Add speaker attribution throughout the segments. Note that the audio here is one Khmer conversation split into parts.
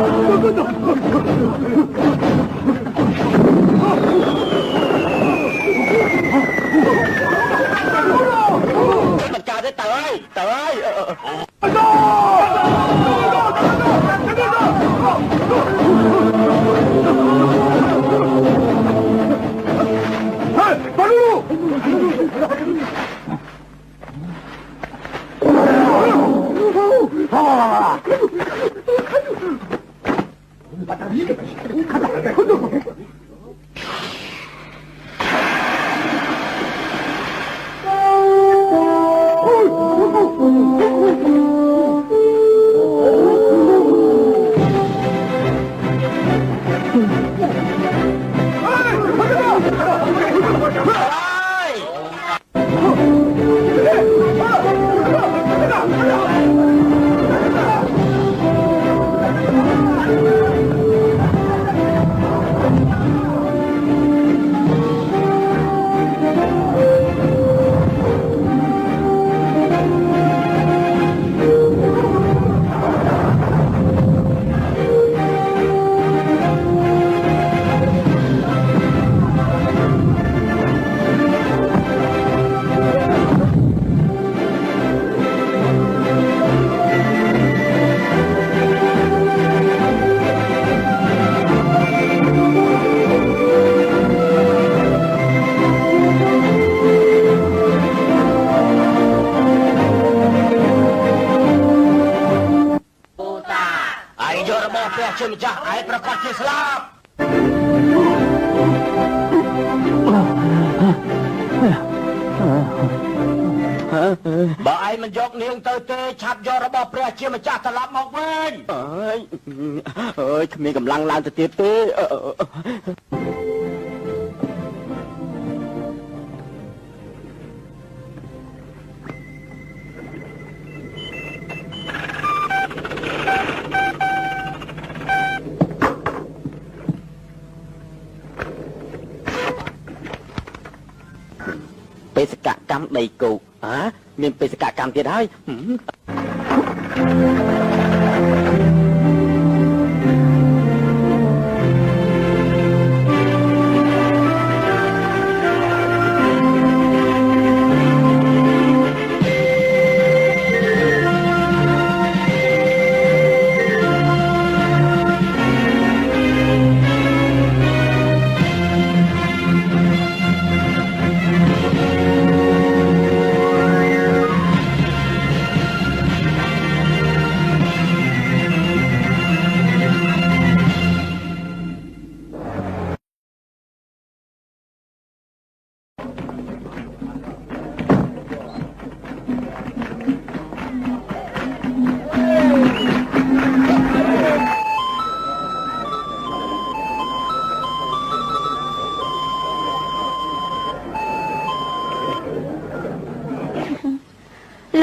Speaker 1: มันการได้ตายជាម្ចាស់ឯប្រកាសជាស្លាប់បើឯងមិនយកនាងទៅទេឆាប់យករបស់ព្រះជាម្ចាស់ត្រឡប់មកវិញអើយគ្មានកម្លាំងឡើងទៅទៀតទេបេសកកម្មដីគោកមានបេសកកម្មទៀតហើយ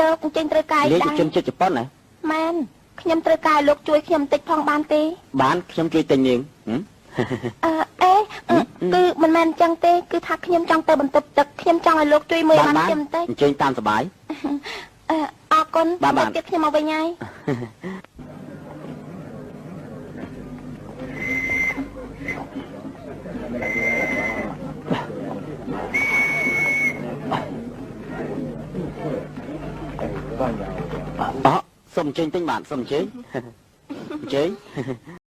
Speaker 1: លោកអញ្ចឹងត្រូវកាយដែរខ្ញុំចិត្តជប៉ុនណាមែនខ្ញុំត្រូវកាយលោកជួយខ្ញុំតិចផងបានទេបានខ្ញុំជួយទិញនាងគឺមិនមែនអញ្ចឹងទេគឺថាខ្ញុំចង់ទៅបន្ទប់ទឹកខ្ញុំចង់ឲ្យលោកជួយមើលបានខ្ញុំបន្តិចអញ្ចឹងតាមសប្បាយអរគុណបាទទៀតខ្ញុំមកវិញហើយសូមអញ្ជើញទិញបានសូមអញ្ជើញ